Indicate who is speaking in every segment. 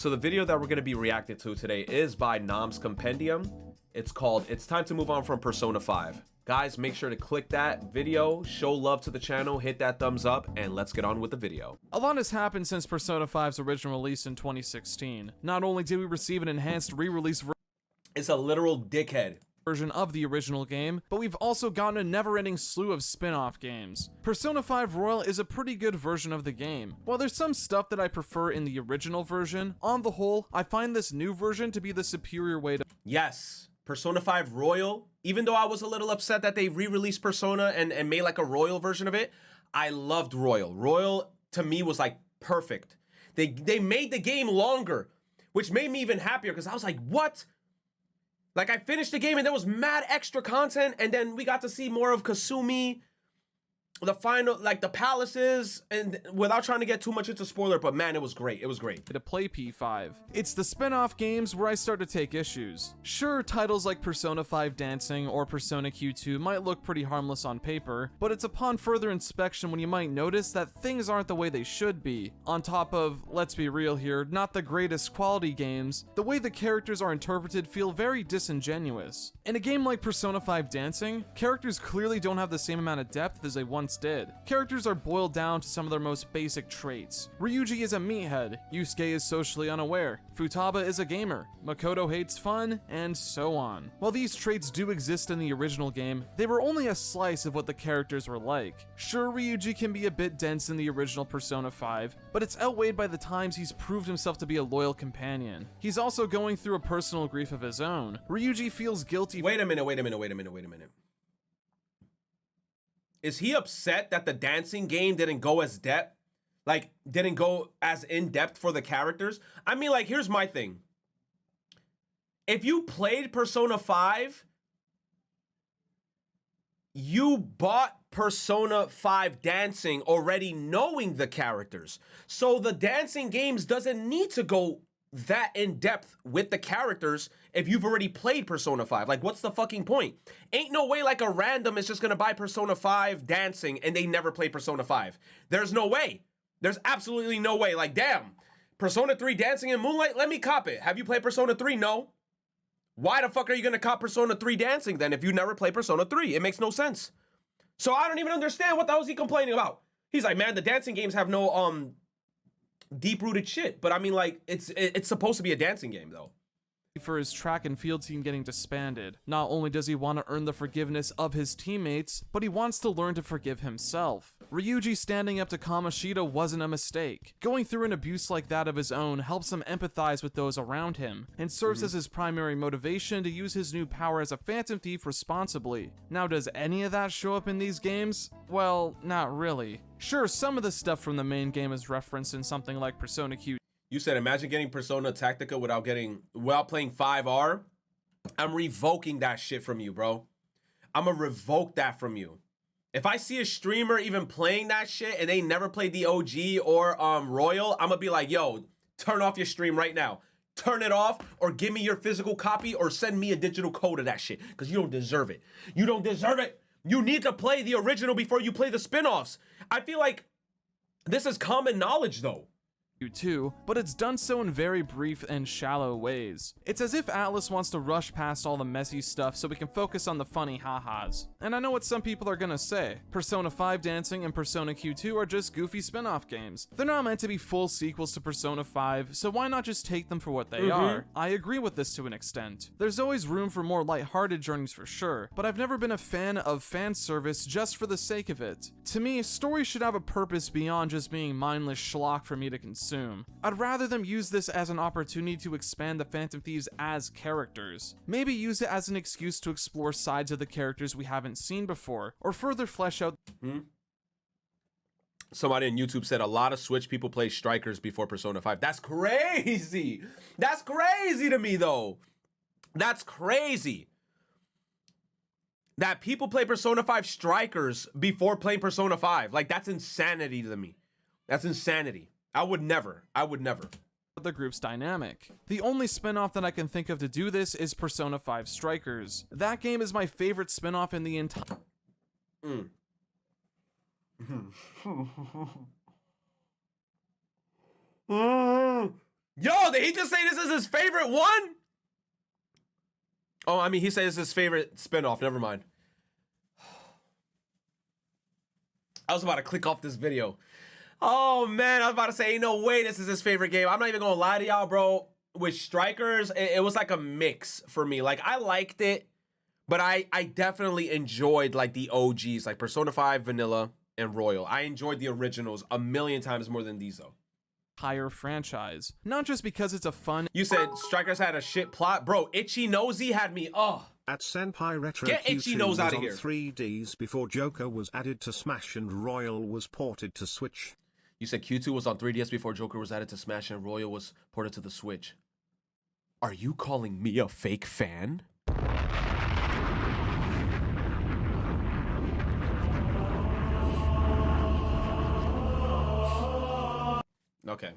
Speaker 1: So the video that we're going to be reacting to today is by Nam's Compendium. It's called It's Time to Move On from Persona 5. Guys, make sure to click that video, show love to the channel, hit that thumbs up, and let's get on with the video.
Speaker 2: A lot has happened since Persona 5's original release in 2016. Not only did we receive an enhanced re-release
Speaker 1: It's a literal dickhead.
Speaker 2: version of the original game, but we've also gotten a never-ending slew of spin-off games. Persona 5 Royal is a pretty good version of the game. While there's some stuff that I prefer in the original version, on the whole, I find this new version to be the superior way to—
Speaker 1: Yes, Persona 5 Royal, even though I was a little upset that they re-released Persona and made like a Royal version of it, I loved Royal. Royal, to me, was like perfect. They made the game longer, which made me even happier because I was like, what? Like, I finished the game and there was mad extra content, and then we got to see more of Kasumi, the final, like the palaces, and without trying to get too much into spoiler, but man, it was great. It was great.
Speaker 2: to play P5. It's the spin-off games where I start to take issues. Sure, titles like Persona 5 Dancing or Persona Q2 might look pretty harmless on paper, but it's upon further inspection when you might notice that things aren't the way they should be. On top of, let's be real here, not the greatest quality games, the way the characters are interpreted feel very disingenuous. In a game like Persona 5 Dancing, characters clearly don't have the same amount of depth as they once did. Characters are boiled down to some of their most basic traits. Ryuji is a meathead, Yusuke is socially unaware, Futaba is a gamer, Makoto hates fun, and so on. While these traits do exist in the original game, they were only a slice of what the characters were like. Sure, Ryuji can be a bit dense in the original Persona 5, but it's outweighed by the times he's proved himself to be a loyal companion. He's also going through a personal grief of his own. Ryuji feels guilty—
Speaker 1: Wait a minute. Is he upset that the dancing game didn't go as depth? Like, didn't go as in-depth for the characters? I mean, like, here's my thing. If you played Persona 5, you bought Persona 5 Dancing already knowing the characters. So the dancing games doesn't need to go that in depth with the characters if you've already played Persona 5. Like, what's the fucking point? Ain't no way like a random is just gonna buy Persona 5 Dancing and they never play Persona 5. There's no way. There's absolutely no way. Like, damn, Persona 3 Dancing and Moonlight, let me cop it. Have you played Persona 3? No. Why the fuck are you gonna cop Persona 3 Dancing then if you never play Persona 3? It makes no sense. So I don't even understand what the hell is he complaining about. He's like, man, the dancing games have no deep-rooted shit. But I mean, like, it's supposed to be a dancing game though.
Speaker 2: For his track and field team getting disbanded. Not only does he want to earn the forgiveness of his teammates, but he wants to learn to forgive himself. Ryuji standing up to Kamoshida wasn't a mistake. Going through an abuse like that of his own helps him empathize with those around him, and serves as his primary motivation to use his new power as a Phantom Thief responsibly. Now, does any of that show up in these games? Well, not really. Sure, some of the stuff from the main game is referenced in something like Persona Q.
Speaker 1: You said, imagine getting Persona Tactica without playing 5R. I'm revoking that shit from you, bro. I'm gonna revoke that from you. If I see a streamer even playing that shit and they never played the OG or Royal, I'm gonna be like, yo, turn off your stream right now. Turn it off or give me your physical copy or send me a digital code of that shit because you don't deserve it. You don't deserve it. You need to play the original before you play the spin-offs. I feel like this is common knowledge though.
Speaker 2: Too, but it's done so in very brief and shallow ways. It's as if Atlus wants to rush past all the messy stuff so we can focus on the funny ha-has. And I know what some people are gonna say. Persona 5 Dancing and Persona Q2 are just goofy spin-off games. They're not meant to be full sequels to Persona 5, so why not just take them for what they are? I agree with this to an extent. There's always room for more lighthearted journeys for sure, but I've never been a fan of fan service just for the sake of it. To me, stories should have a purpose beyond just being mindless schlock for me to consume. I'd rather them use this as an opportunity to expand the Phantom Thieves as characters. Maybe use it as an excuse to explore sides of the characters we haven't seen before, or further flesh out—
Speaker 1: Somebody on YouTube said a lot of Switch people play Strikers before Persona 5. That's crazy. That's crazy to me though. That's crazy. That people play Persona 5 Strikers before playing Persona 5. Like, that's insanity to me. That's insanity. I would never.
Speaker 2: the group's dynamic. The only spin-off that I can think of to do this is Persona 5 Strikers. That game is my favorite spin-off in the entire—
Speaker 1: Yo, did he just say this is his favorite one? Oh, I mean, he said it's his favorite spinoff. Never mind. I was about to click off this video. Oh, man, I was about to say, ain't no way this is his favorite game. I'm not even gonna lie to y'all, bro. With Strikers, it was like a mix for me. Like, I liked it, but I definitely enjoyed, like, the OGs, like Persona 5, Vanilla, and Royal. I enjoyed the originals a million times more than these, though.
Speaker 2: Entire franchise. Not just because it's a fun...
Speaker 1: You said Strikers had a shit plot? Bro, Itchy Nosy had me,
Speaker 3: At Senpai Retro
Speaker 1: Get
Speaker 3: Q2
Speaker 1: Itchy Nose
Speaker 3: was
Speaker 1: outta
Speaker 3: on
Speaker 1: here.
Speaker 3: 3Ds before Joker was added to Smash and Royal was ported to Switch.
Speaker 1: You said Q2 was on 3DS before Joker was added to Smash and Royal was ported to the Switch. Are you calling me a fake fan? Okay.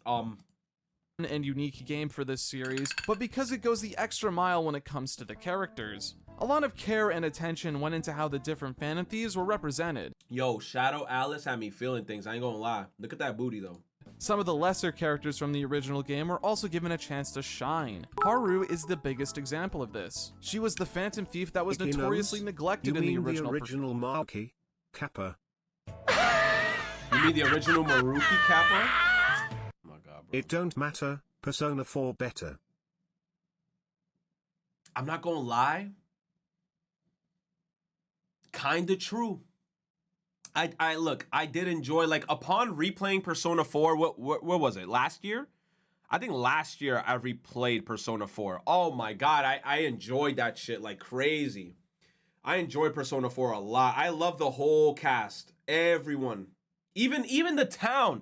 Speaker 2: And unique game for this series, but because it goes the extra mile when it comes to the characters. A lot of care and attention went into how the different Phantom Thieves were represented.
Speaker 1: Yo, Shadow Alice had me feeling things. I ain't gonna lie. Look at that booty, though.
Speaker 2: Some of the lesser characters from the original game were also given a chance to shine. Haru is the biggest example of this. She was the Phantom Thief that was
Speaker 3: Icky
Speaker 2: notoriously
Speaker 3: Nose?
Speaker 2: neglected
Speaker 3: You
Speaker 2: in the
Speaker 3: mean
Speaker 2: original.
Speaker 3: Maruki Kappa.
Speaker 1: You mean the original Maruki Kappa? Oh my god, bro.
Speaker 3: It don't matter, Persona 4 better.
Speaker 1: I'm not gonna lie. Kinda true. I look, I did enjoy, like, upon replaying Persona 4, what was it, last year? I think last year I replayed Persona 4. Oh my god, I enjoyed that shit like crazy. I enjoyed Persona 4 a lot. I love the whole cast, everyone. Even the town.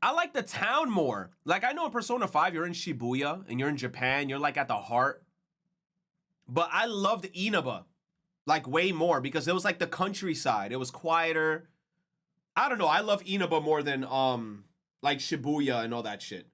Speaker 1: I like the town more. Like, I know in Persona 5, you're in Shibuya, and you're in Japan, you're like at the heart. But I loved Inaba. Like, way more, because it was like the countryside. It was quieter. I don't know. I love Inaba more than like Shibuya and all that shit.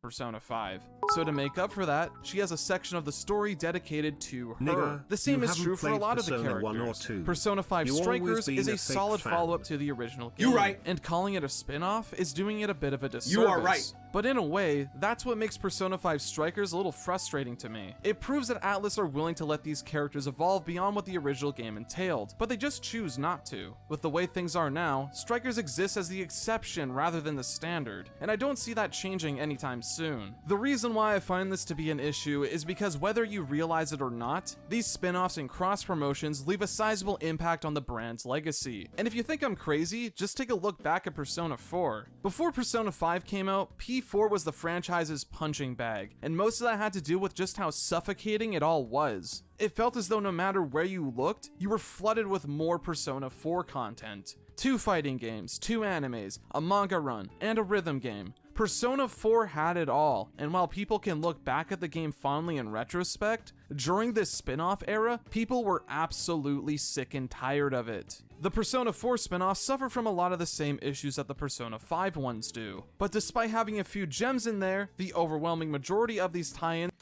Speaker 2: Persona 5. So to make up for that, she has a section of the story dedicated to her.
Speaker 3: Nigga,
Speaker 2: The same
Speaker 3: you
Speaker 2: is true
Speaker 3: haven't
Speaker 2: for a
Speaker 3: played
Speaker 2: lot of the
Speaker 3: Persona 1 or
Speaker 2: characters.
Speaker 3: 2.
Speaker 2: Persona 5
Speaker 3: You always
Speaker 2: Strikers
Speaker 3: been
Speaker 2: is
Speaker 3: a
Speaker 2: a
Speaker 3: fake
Speaker 2: solid
Speaker 3: fan.
Speaker 2: follow-up to the original game.
Speaker 1: You right.
Speaker 2: And calling it a spin-off is doing it a bit of a disservice.
Speaker 1: You are right.
Speaker 2: But in a way, that's what makes Persona 5 Strikers a little frustrating to me. It proves that Atlus are willing to let these characters evolve beyond what the original game entailed, but they just choose not to. With the way things are now, Strikers exists as the exception rather than the standard, and I don't see that changing anytime soon. The reason why I find this to be an issue is because whether you realize it or not, these spin-offs and cross-promotions leave a sizable impact on the brand's legacy. And if you think I'm crazy, just take a look back at Persona 4. Before Persona 5 came out, P4 was the franchise's punching bag, and most of that had to do with just how suffocating it all was. It felt as though no matter where you looked, you were flooded with more Persona 4 content. 2 fighting games, 2 animes, a manga run, and a rhythm game. Persona 4 had it all, and while people can look back at the game fondly in retrospect, during this spin-off era, people were absolutely sick and tired of it. The Persona 4 spin-offs suffer from a lot of the same issues that the Persona 5 ones do, but despite having a few gems in there, the overwhelming majority of these tie-ins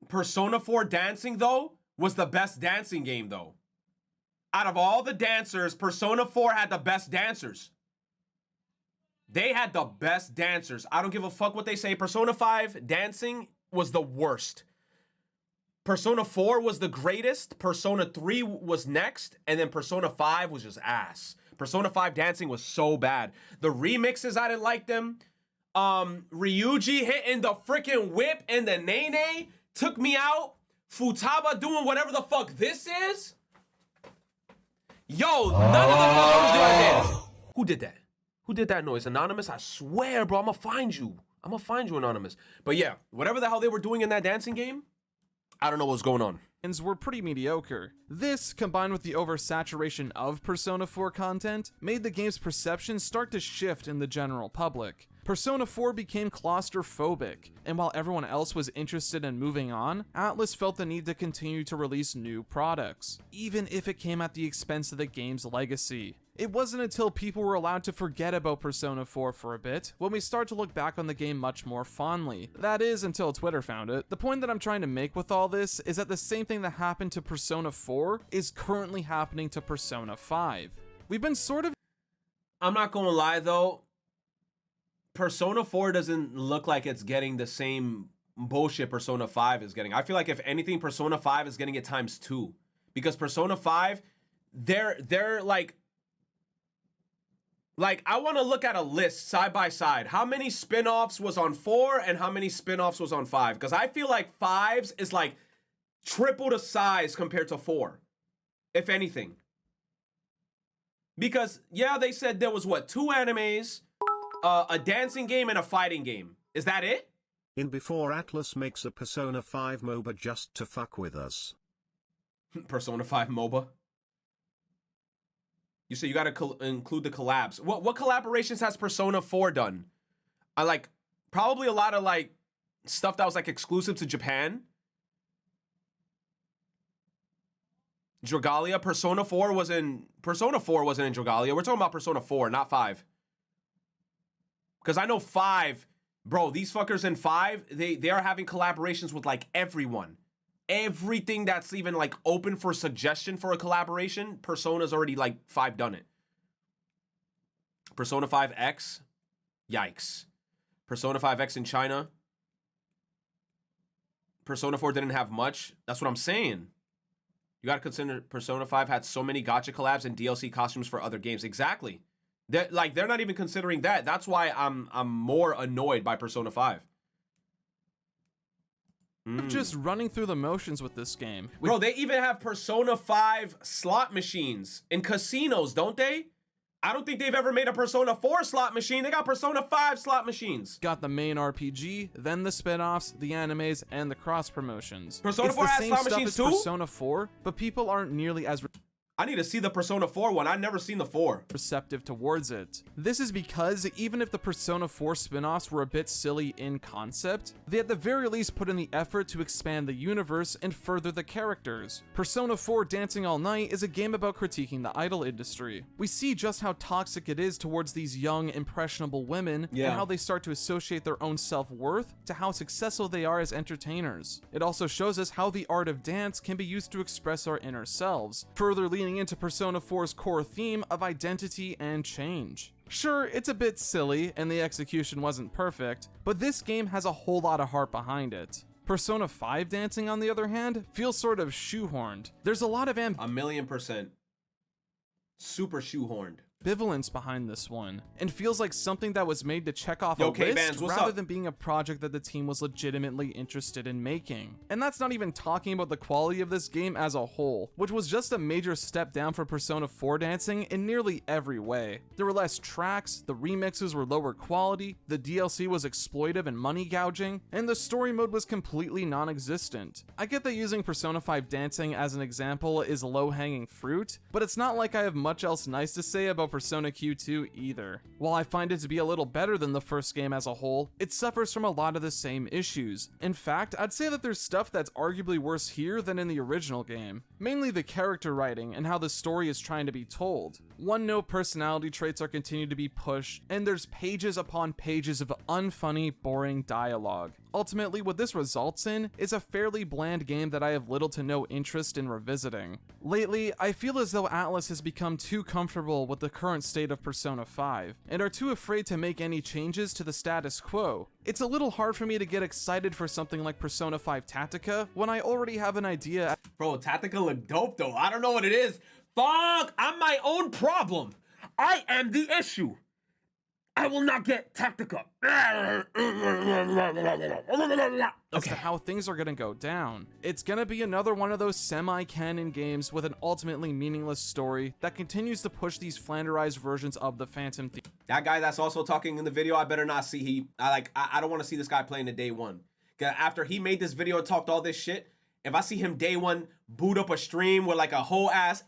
Speaker 1: Persona 4 dancing, though, was the best dancing game, though. Out of all the dancers, Persona 4 had the best dancers. They had the best dancers. I don't give a fuck what they say. Persona 5 dancing was the worst. Persona 4 was the greatest. Persona 3 was next. And then Persona 5 was just ass. Persona 5 dancing was so bad. The remixes, I didn't like them. Ryuji hitting the freaking whip and the Nene took me out. Futaba doing whatever the fuck this is. Yo, none of the motherfuckers doing this. Who did that? Who did that noise? Anonymous? I swear, bro, I'm gonna find you. I'm gonna find you, Anonymous. But yeah, whatever the hell they were doing in that dancing game, I don't know what's going on.
Speaker 2: were pretty mediocre. This, combined with the oversaturation of Persona 4 content, made the game's perception start to shift in the general public. Persona 4 became claustrophobic, and while everyone else was interested in moving on, Atlus felt the need to continue to release new products, even if it came at the expense of the game's legacy. It wasn't until people were allowed to forget about Persona 4 for a bit when we start to look back on the game much more fondly. That is, until Twitter found it. The point that I'm trying to make with all this is that the same thing that happened to Persona 4 is currently happening to Persona 5. We've been sort of
Speaker 1: I'm not gonna lie though. Persona 4 doesn't look like it's getting the same bullshit Persona 5 is getting. I feel like if anything, Persona 5 is getting it times 2. Because Persona 5, they're like I want to look at a list side by side. How many spin-offs was on 4 and how many spin-offs was on 5? Because I feel like 5's is like triple the size compared to 4, if anything. Because, yeah, they said there was, what, 2 animes, a dancing game, and a fighting game. Is that it?
Speaker 3: In before Atlas makes a Persona 5 MOBA just to fuck with us.
Speaker 1: Persona 5 MOBA? You say you gotta include the collabs. What collaborations has Persona 4 done? Probably a lot of, like, stuff that was, like, exclusive to Japan. Dragalia, Persona 4 wasn't in Dragalia. We're talking about Persona 4, not 5. Because I know 5, bro, these fuckers in 5, they are having collaborations with like everyone. Everything that's even like open for suggestion for a collaboration, Persona's already like 5 done it. Persona 5 X, yikes. Persona 5 X in China. Persona 4 didn't have much. That's what I'm saying. You gotta consider Persona 5 had so many gacha collabs and DLC costumes for other games. Exactly. They're not even considering that. That's why I'm more annoyed by Persona 5.
Speaker 2: Just running through the motions with this game.
Speaker 1: Bro, they even have Persona 5 slot machines in casinos, don't they? I don't think they've ever made a Persona 4 slot machine. They got Persona 5 slot machines.
Speaker 2: Got the main RPG, then the spin-offs, the animes, and the cross promotions.
Speaker 1: Persona 4 has slot machines too?
Speaker 2: Persona 4, but people aren't nearly as
Speaker 1: I need to see the Persona 4 one. I've never seen the 4.
Speaker 2: receptive towards it. This is because even if the Persona 4 spin-offs were a bit silly in concept, they at the very least put in the effort to expand the universe and further the characters. Persona 4 Dancing All Night is a game about critiquing the idol industry. We see just how toxic it is towards these young, impressionable women, and how they start to associate their own self-worth to how successful they are as entertainers. It also shows us how the art of dance can be used to express our inner selves, further leaning into Persona 4's core theme of identity and change. Sure, it's a bit silly and the execution wasn't perfect, but this game has a whole lot of heart behind it. Persona 5 Dancing, on the other hand, feels sort of shoehorned. There's a lot of
Speaker 1: 1,000,000%. Super shoehorned.
Speaker 2: ambivalence behind this one, and feels like something that was made to check off a
Speaker 1: K
Speaker 2: list
Speaker 1: Bands, what's
Speaker 2: rather
Speaker 1: up?
Speaker 2: than being a project that the team was legitimately interested in making. And that's not even talking about the quality of this game as a whole, which was just a major step down for Persona 4 Dancing in nearly every way. There were less tracks, the remixes were lower quality, the DLC was exploitive and money gouging, and the story mode was completely non-existent. I get that using Persona 5 Dancing as an example is low-hanging fruit, but it's not like I have much else nice to say about Persona Q2 either. While I find it to be a little better than the first game as a whole, it suffers from a lot of the same issues. In fact, I'd say that there's stuff that's arguably worse here than in the original game. Mainly the character writing and how the story is trying to be told. One-note personality traits are continued to be pushed, and there's pages upon pages of unfunny, boring dialogue. Ultimately, what this results in is a fairly bland game that I have little to no interest in revisiting. Lately, I feel as though Atlus has become too comfortable with the current state of Persona 5, and are too afraid to make any changes to the status quo. It's a little hard for me to get excited for something like Persona 5 Tactica when I already have an idea.
Speaker 1: Bro, Tactica look dope though. I don't know what it is. Fuck, I'm my own problem. I am the issue. I will not get Tactica.
Speaker 2: As to how things are gonna go down. It's gonna be another one of those semi-canon games with an ultimately meaningless story that continues to push these flanderized versions of the Phantom theme.
Speaker 1: That guy that's also talking in the video, I better not see I don't want to see this guy playing the day one. 'Cause after he made this video and talked all this shit, if I see him day one boot up a stream with like a whole ass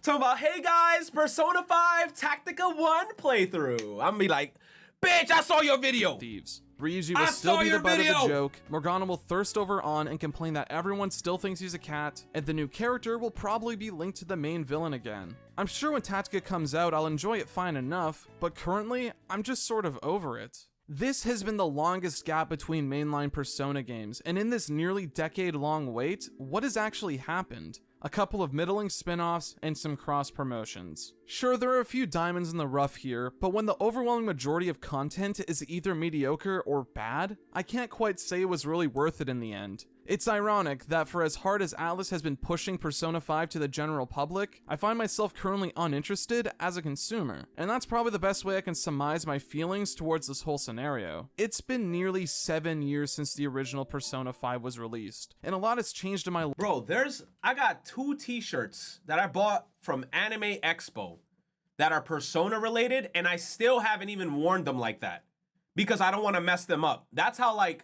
Speaker 1: talking about, hey guys, Persona 5 Tactica 1 playthrough, I'm gonna be like, bitch, I saw your video.
Speaker 2: Thieves. Ryuji will still be the butt of the joke, Morgana will thirst over On and complain that everyone still thinks he's a cat, and the new character will probably be linked to the main villain again. I'm sure when Tactica comes out, I'll enjoy it fine enough, but currently, I'm just sort of over it. This has been the longest gap between mainline Persona games, and in this nearly decade-long wait, what has actually happened? a couple of middling spin-offs, and some cross-promotions. Sure, there are a few diamonds in the rough here, but when the overwhelming majority of content is either mediocre or bad, I can't quite say it was really worth it in the end. It's ironic that for as hard as Atlus has been pushing Persona 5 to the general public, I find myself currently uninterested as a consumer, and that's probably the best way I can surmise my feelings towards this whole scenario. It's been nearly 7 years since the original Persona 5 was released, and a lot has changed in my life.
Speaker 1: Bro, I got 2 t-shirts that I bought from Anime Expo that are Persona related, and I still haven't even worn them like that because I don't want to mess them up. That's how like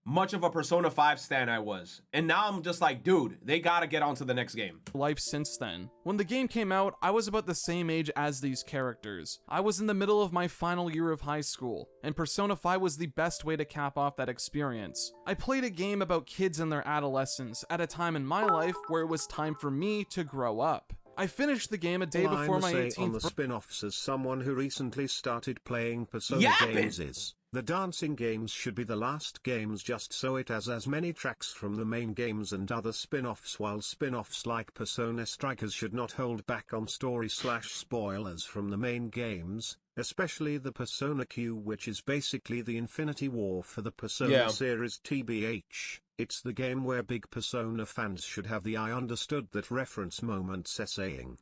Speaker 1: much of a Persona 5 stan I was. And now I'm just like, dude, they gotta get on to the next game.
Speaker 2: Life since then. When the game came out, I was about the same age as these characters. I was in the middle of my final year of high school, and Persona 5 was the best way to cap off that experience. I played a game about kids in their adolescence at a time in my life where it was time for me to grow up. I finished the game a day before my 18th
Speaker 3: on the spin-offs as someone who recently started playing Persona games is, the dancing games should be the last games just so it has as many tracks from the main games and other spin-offs, while spin-offs like Persona Strikers should not hold back on story/spoilers from the main games, especially the Persona Q, which is basically the Infinity War for the Persona series. TBH. It's the game where big Persona fans should have the I understood that reference moments essaying.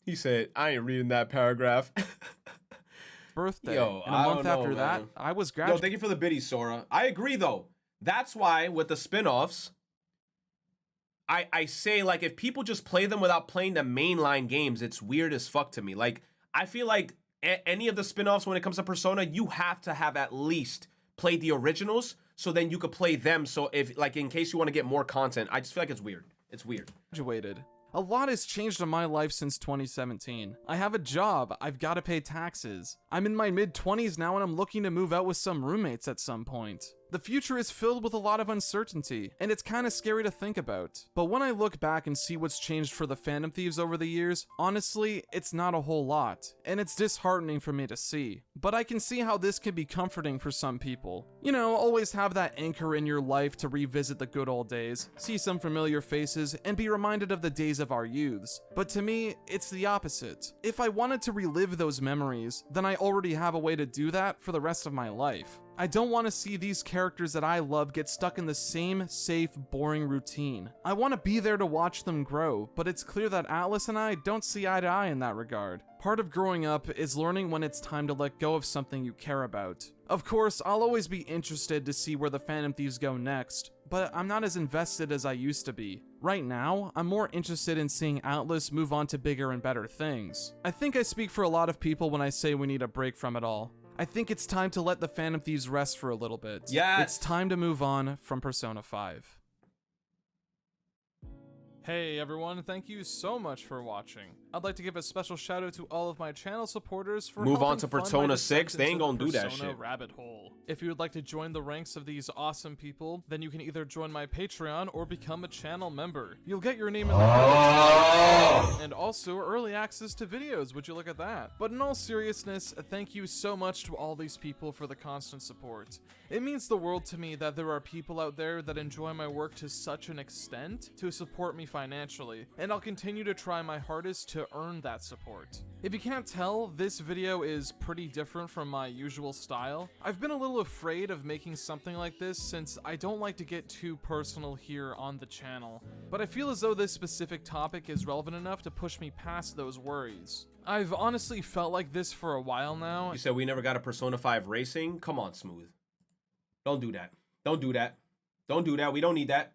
Speaker 1: He said, I ain't reading that paragraph.
Speaker 2: Birthday.
Speaker 1: Yo,
Speaker 2: and a month after that, I was graduating.
Speaker 1: Yo, thank you for the biddy, Sora. I agree, though. That's why, with the spin-offs, I say, like, if people just play them without playing the mainline games, it's weird as fuck to me. Like, I feel like any of the spin-offs, when it comes to Persona, you have to have at least played the originals, so then you could play them. So if, like, in case you want to get more content, I just feel like it's weird. It's weird.
Speaker 2: Graduated. A lot has changed in my life since 2017. I have a job, I've got to pay taxes. I'm in my mid-20s now and I'm looking to move out with some roommates at some point. The future is filled with a lot of uncertainty, and it's kinda scary to think about. But when I look back and see what's changed for the Phantom Thieves over the years, honestly, it's not a whole lot, and it's disheartening for me to see. But I can see how this can be comforting for some people. You know, always have that anchor in your life to revisit the good old days, see some familiar faces, and be reminded of the days of our youths. But to me, it's the opposite. If I wanted to relive those memories, then I already have a way to do that for the rest of my life. I don't want to see these characters that I love get stuck in the same safe, boring routine. I want to be there to watch them grow, but it's clear that Atlus and I don't see eye to eye in that regard. Part of growing up is learning when it's time to let go of something you care about. Of course, I'll always be interested to see where the Phantom Thieves go next, but I'm not as invested as I used to be. Right now, I'm more interested in seeing Atlus move on to bigger and better things. I think I speak for a lot of people when I say we need a break from it all. I think it's time to let the Phantom Thieves rest for a little bit.
Speaker 1: Yes.
Speaker 2: It's time to move on from Persona 5. Hey everyone, thank you so much for watching. I'd like to give a special shout out to all of my channel supporters for
Speaker 1: Move on
Speaker 2: helping
Speaker 1: to
Speaker 2: fund
Speaker 1: Persona
Speaker 2: my
Speaker 1: 6,
Speaker 2: descent
Speaker 1: they ain't
Speaker 2: into
Speaker 1: gonna
Speaker 2: the
Speaker 1: do that
Speaker 2: Persona
Speaker 1: shit.
Speaker 2: Rabbit hole. If you would like to join the ranks of these awesome people, then you can either join my Patreon or become a channel member. You'll get your name in the credits, and also early access to videos, would you look at that? But in all seriousness, thank you so much to all these people for the constant support. It means the world to me that there are people out there that enjoy my work to such an extent to support me financially, and I'll continue to try my hardest to earn that support. If you can't tell, this video is pretty different from my usual style. I've been a little afraid of making something like this since I don't like to get too personal here on the channel, but I feel as though this specific topic is relevant enough to push me past those worries. I've honestly felt like this for a while now.
Speaker 1: You said we never got a Persona 5 Racing? Come on, Smooth. Don't do that. Don't do that. Don't do that. We don't need that.